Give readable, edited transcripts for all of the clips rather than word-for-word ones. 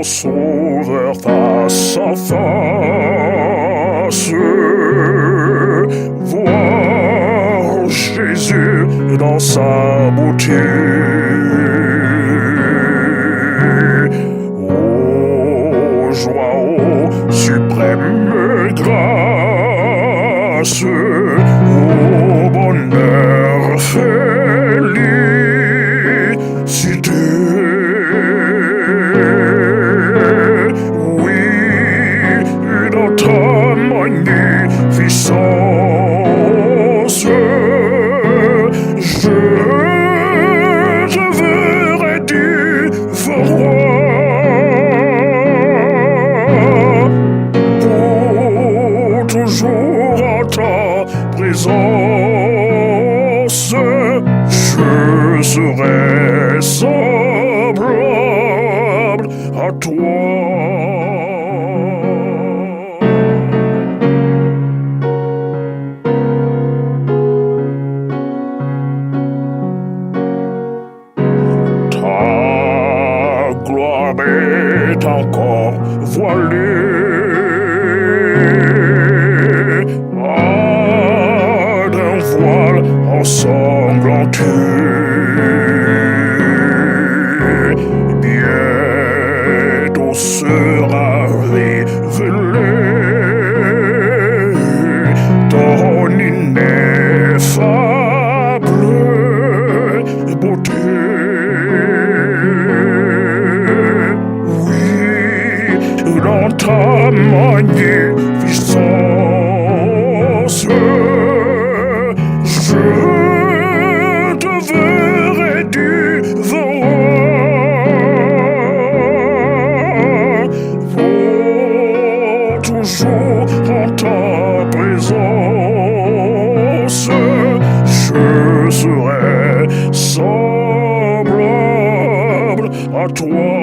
Sauveur face à face, voir Jésus dans sa beauté. Oh joie, oh suprême grâce, oh bonheur félicité. Magnificence, je verrai divin roi, pour toujours en ta présence, je serai semblable à toi. Est encore voilé d'un voile ensanglanté. Bientôt sera révélé ton ineffable beauté. Dans ta magnificence, je te verrai divin, pour toujours en ta présence, je serai semblable à toi.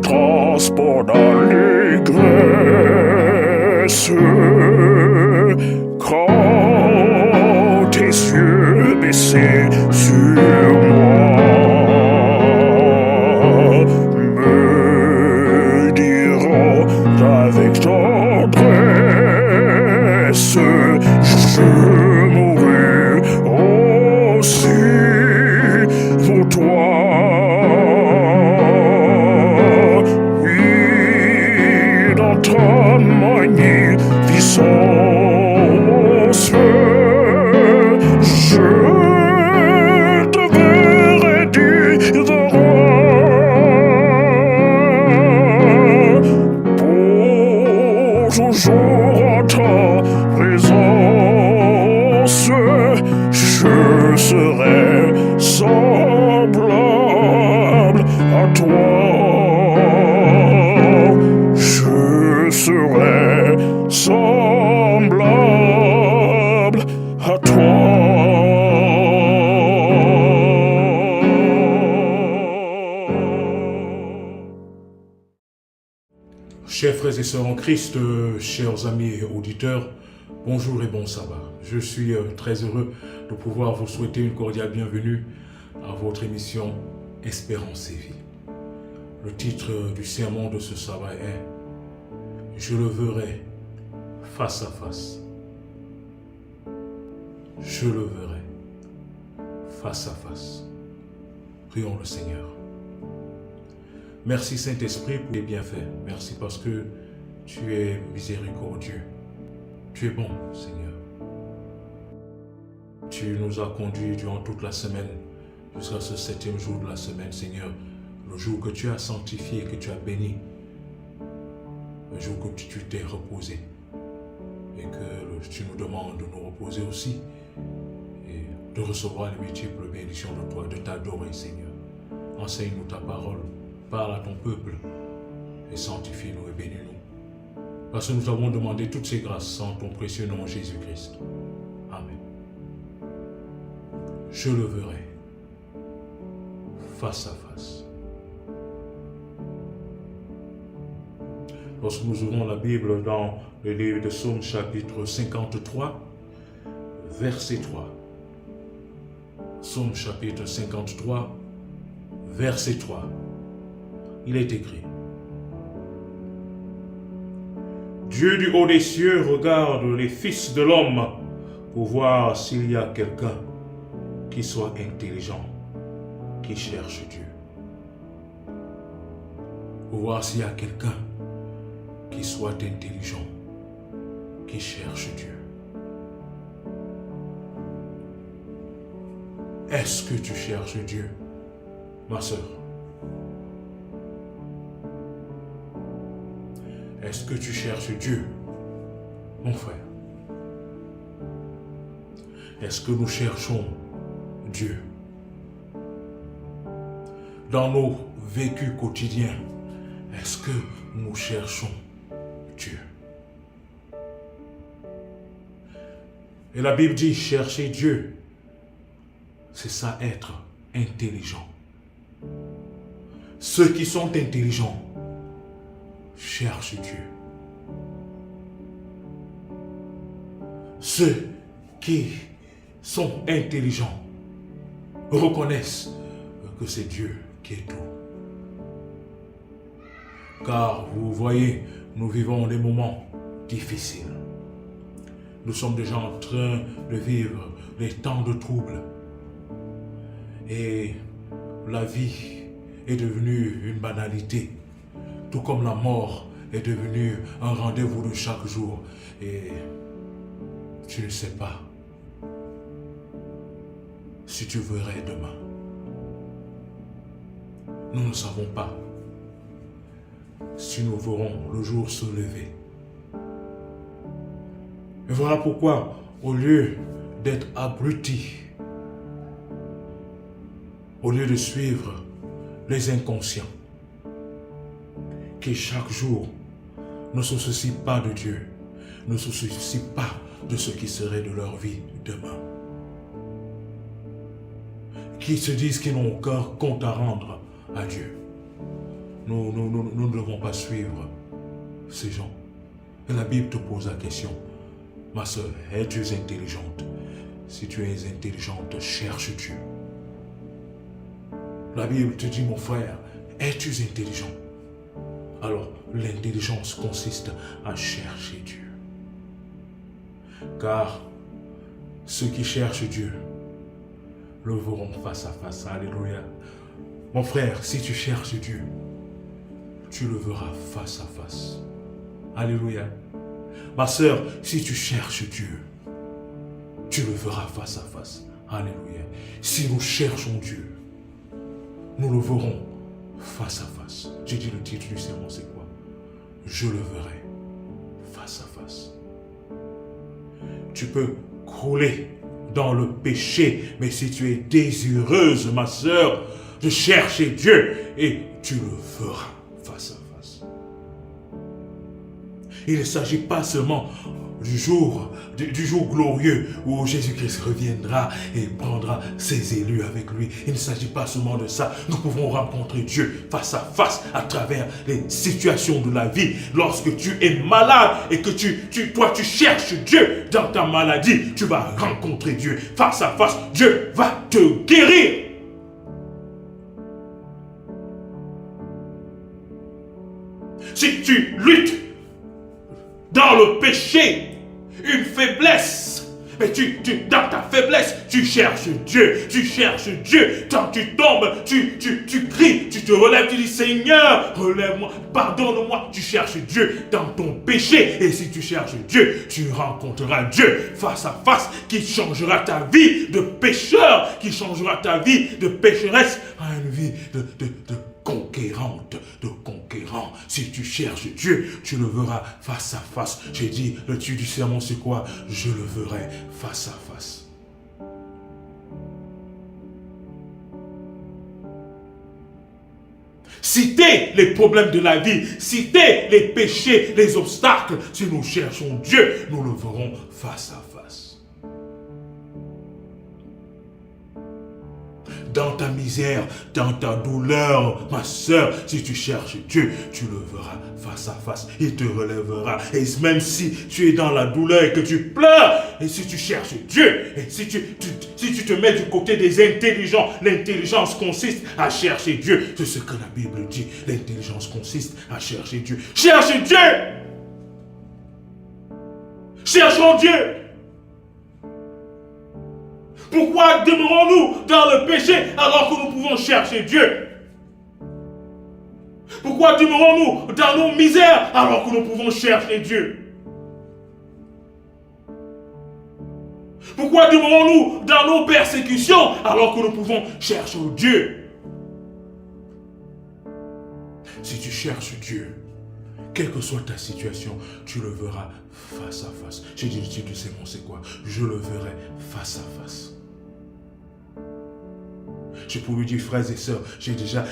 Transport d'allégresse quand tes yeux baissés sur moi me diront avec tendresse, je mourrai aussi pour toi. Ta magnificence, je te verrai divin, pour toujours en ta présence, je serai semblable à toi. Je serai semblable à toi. Chers frères et sœurs en Christ, chers amis et auditeurs, bonjour et bon sabbat. Je suis très heureux de pouvoir vous souhaiter une cordiale bienvenue à votre émission Espérance et vie. Le titre du sermon de ce sabbat est « Je le verrai face à face ». Je le verrai face à face. Prions le Seigneur. Merci Saint-Esprit pour tes bienfaits. Merci parce que tu es miséricordieux. Tu es bon, Seigneur. Tu nous as conduits durant toute la semaine jusqu'à ce 7e jour de la semaine, Seigneur. Le jour que tu as sanctifié et que tu as béni. Le jour que tu t'es reposé. Et que tu nous demandes de nous reposer aussi. Et de recevoir les multiples bénédictions de toi, de t'adorer, Seigneur. Enseigne-nous ta parole. Parle à ton peuple et sanctifie-nous et bénis-nous. Parce que nous avons demandé toutes ces grâces en ton précieux nom Jésus-Christ. Amen. Je le verrai face à face. Lorsque nous ouvrons la Bible dans le livre de Psaume chapitre 53, verset 3. Psaume chapitre 53, verset 3. Il est écrit: Dieu du haut des cieux regarde les fils de l'homme pour voir s'il y a quelqu'un qui soit intelligent, qui cherche Dieu. Pour voir s'il y a quelqu'un qui soit intelligent, qui cherche Dieu. Est-ce que tu cherches Dieu, ma sœur? Est-ce que tu cherches Dieu, mon frère? Est-ce que nous cherchons Dieu? Dans nos vécus quotidiens, est-ce que nous cherchons Dieu? Et la Bible dit, chercher Dieu, c'est ça, être intelligent. Ceux qui sont intelligents cherchent Dieu. Ceux qui sont intelligents reconnaissent que c'est Dieu qui est tout. Car vous voyez, nous vivons des moments difficiles. Nous sommes déjà en train de vivre des temps de troubles. Et la vie est devenue une banalité, tout comme la mort est devenue un rendez-vous de chaque jour. Et tu ne sais pas si tu verrais demain. Nous ne savons pas si nous verrons le jour se lever. Et voilà pourquoi, au lieu d'être abrutis, au lieu de suivre les inconscients, qui chaque jour ne se soucient pas de Dieu, ne se soucient pas de ce qui serait de leur vie demain, qui se disent qu'ils n'ont aucun compte à rendre à Dieu. Nous ne devons pas suivre ces gens. Et la Bible te pose la question: ma soeur, es-tu intelligente? Si tu es intelligente, cherche Dieu. La Bible te dit, mon frère, es-tu intelligent? Alors, l'intelligence consiste à chercher Dieu. Car ceux qui cherchent Dieu le verront face à face. Alléluia. Mon frère, si tu cherches Dieu, tu le verras face à face. Alléluia. Ma sœur, si tu cherches Dieu, tu le verras face à face. Alléluia. Si nous cherchons Dieu, nous le verrons face à face. J'ai dit le titre du sermon, c'est quoi? Je le verrai face à face. Tu peux crouler dans le péché, mais si tu es désireuse, ma sœur, de chercher Dieu, et tu le verras face à face. Il ne s'agit pas seulement du jour glorieux où Jésus-Christ reviendra et prendra ses élus avec lui. Il ne s'agit pas seulement de ça. Nous pouvons rencontrer Dieu face à face à travers les situations de la vie. Lorsque tu es malade et que toi tu cherches Dieu dans ta maladie, tu vas rencontrer Dieu face à face. Dieu va te guérir. Si tu luttes dans le péché, une faiblesse, mais dans ta faiblesse, tu cherches Dieu, quand tu tombes, tu cries, tu te relèves, tu dis Seigneur, relève-moi, pardonne-moi, tu cherches Dieu dans ton péché, et si tu cherches Dieu, tu rencontreras Dieu face à face, qui changera ta vie de pécheur, qui changera ta vie de pécheresse à une vie de conquérante, de conquérant. Si tu cherches Dieu, tu le verras face à face. J'ai dit, le titre du sermon, c'est quoi? Je le verrai face à face. Citer les problèmes de la vie, citer les péchés, les obstacles. Si nous cherchons Dieu, nous le verrons face à face. dans ta misère, dans ta douleur, ma soeur, si tu cherches Dieu, tu le verras face à face. Il te relèvera. Et même si tu es dans la douleur et que tu pleures, et si tu cherches Dieu, et si tu te mets du côté des intelligents, l'intelligence consiste à chercher Dieu. C'est ce que la Bible dit. L'intelligence consiste à chercher Dieu. Cherche Dieu! Cherchons Dieu! Pourquoi demeurons-nous dans le péché alors que nous pouvons chercher Dieu? Pourquoi demeurons-nous dans nos misères alors que nous pouvons chercher Dieu? Pourquoi demeurons-nous dans nos persécutions alors que nous pouvons chercher Dieu? Si tu cherches Dieu, quelle que soit ta situation, tu le verras face à face. J'ai dit, tu sais bon, c'est quoi? Je le verrai face à face. Je peux lui dire, frères et sœurs, j'ai déjà,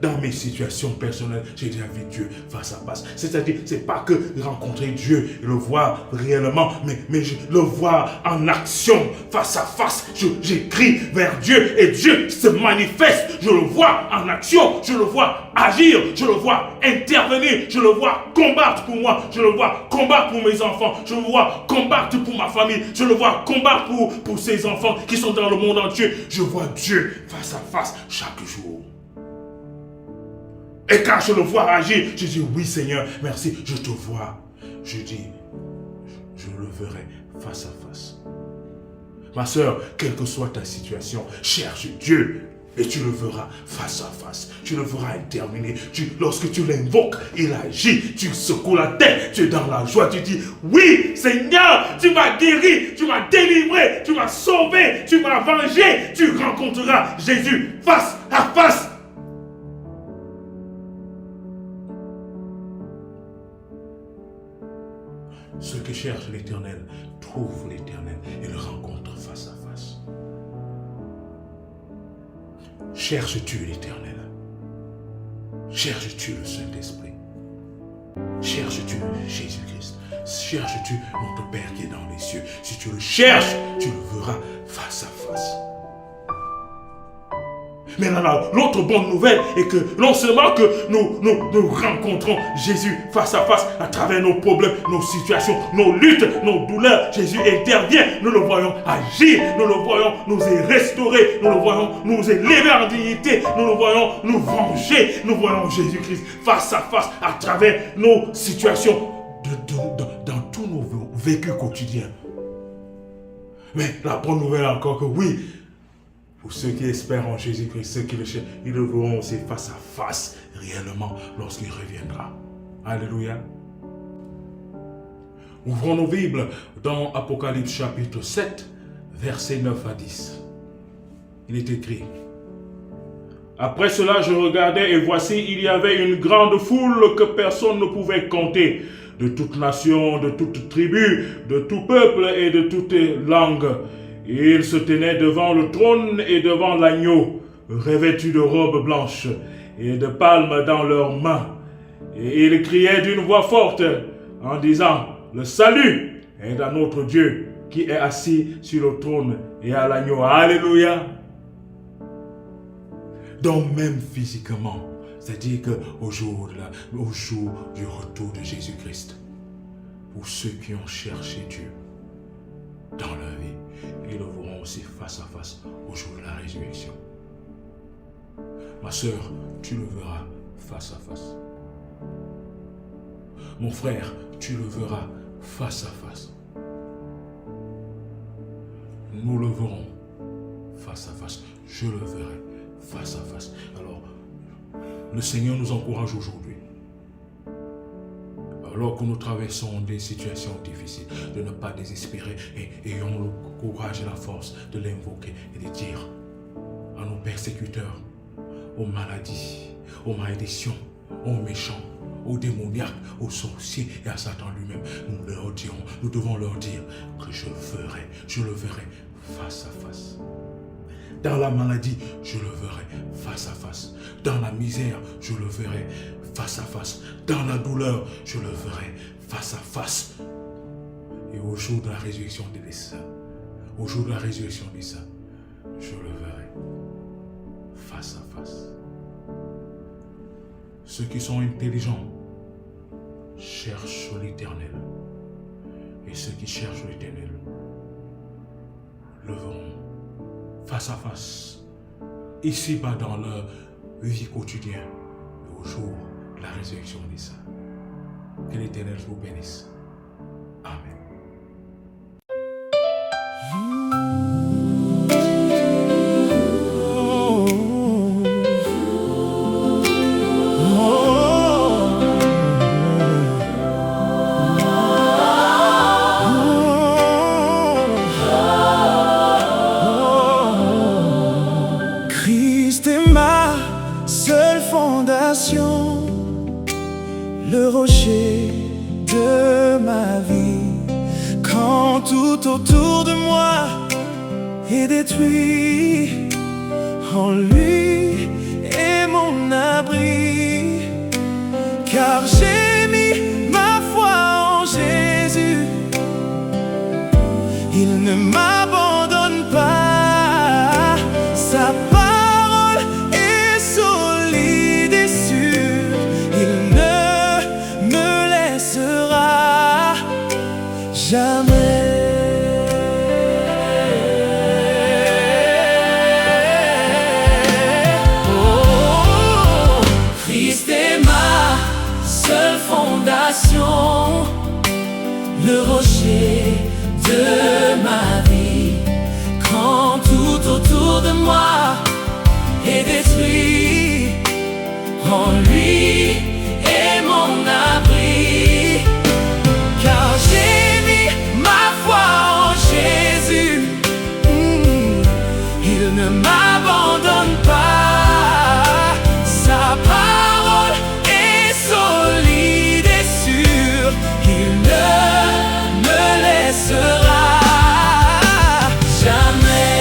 dans mes situations personnelles, j'ai déjà vu Dieu face à face. C'est-à-dire, c'est pas que rencontrer Dieu et le voir réellement, mais je le voir en action, face à face. J'écris vers Dieu et Dieu se manifeste. Je le vois en action, je le vois agir, je le vois intervenir, je le vois combattre pour moi, je le vois combattre pour mes enfants, je le vois combattre pour ma famille, je le vois combattre pour ces enfants qui sont dans le monde entier. Je vois Dieu face à face chaque jour. Et quand je le vois agir, je dis oui Seigneur, merci, je te vois. Je dis, je le verrai face à face. Ma soeur, quelle que soit ta situation, cherche Dieu. Et tu le verras face à face. Tu le verras intervenir. Lorsque tu l'invoques, il agit. Tu secoues la tête. Tu es dans la joie. Tu dis, oui, Seigneur, tu m'as guéri. Tu m'as délivré. Tu m'as sauvé. Tu m'as vengé. Tu rencontreras Jésus face à face. Ceux qui cherchent l'Éternel trouvent l'Éternel et le rencontrent face à face. Cherches-tu l'Éternel? Cherches-tu le Saint-Esprit? Cherches-tu Jésus-Christ? Cherches-tu notre Père qui est dans les cieux? Si tu le cherches, tu le verras face à face. Mais l'autre bonne nouvelle est que non seulement que nous rencontrons Jésus face à face à travers nos problèmes, nos situations, nos luttes, nos douleurs, Jésus intervient, nous le voyons agir, nous le voyons nous restaurer, nous le voyons nous élever en dignité, nous le voyons nous venger, nous voyons Jésus-Christ face à face à travers nos situations, dans tous nos vécus quotidiens. Mais la bonne nouvelle encore que oui, pour ceux qui espèrent en Jésus-Christ, ceux qui le cherchent, ils le verront aussi face à face, réellement, lorsqu'il reviendra. Alléluia. Ouvrons nos Bibles dans Apocalypse chapitre 7, versets 9 à 10. Il est écrit: Après cela, je regardais et voici, il y avait une grande foule que personne ne pouvait compter, de toute nation, de toute tribu, de tout peuple et de toute langue. Ils se tenaient devant le trône et devant l'agneau, revêtus de robes blanches et de palmes dans leurs mains. Et ils criaient d'une voix forte en disant, le salut est à notre Dieu qui est assis sur le trône et à l'agneau. Alléluia. Donc même physiquement, c'est-à-dire qu'au jour du retour de Jésus-Christ, pour ceux qui ont cherché Dieu dans leur vie, ils le verront aussi face à face au jour de la résurrection. Ma sœur, tu le verras face à face. Mon frère, tu le verras face à face. Nous le verrons face à face. Je le verrai face à face. Alors, le Seigneur nous encourage aujourd'hui, alors que nous traversons des situations difficiles, de ne pas désespérer et ayons le courage et la force de l'invoquer et de dire à nos persécuteurs, aux maladies, aux malédictions, aux méchants, aux démoniaques, aux sorciers et à Satan lui-même, nous devons leur dire que je le verrai face à face. Dans la maladie, je le verrai face à face. Dans la misère, je le verrai face à face. Dans la douleur, je le verrai face à face. Et au jour de la résurrection des saints, je le verrai face à face. Ceux qui sont intelligents cherchent l'Éternel. Et ceux qui cherchent l'Éternel le verront face à face, ici-bas dans leur vie quotidienne, et au jour de la résurrection des saints. Que l'Éternel vous bénisse. Amen. Christ est ma seule fondation, le rocher de ma vie. Quand tout autour de moi est détruit, en lui est mon abri. Car j'ai mis ma foi en Jésus, il ne m'abandonne pas. Sa parole est solide et sûre, il ne me laissera jamais. Oh, Christ est ma seule fondation, le rocher de ma vie. Quand tout autour de moi est détruit, en lui est mon abri. Car j'ai mis ma foi en Jésus, il ne m'abandonne pas. Sa parole est solide et sûre, il ne me laissera jamais.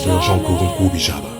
Pasteur Jean-Claude Koubijaba.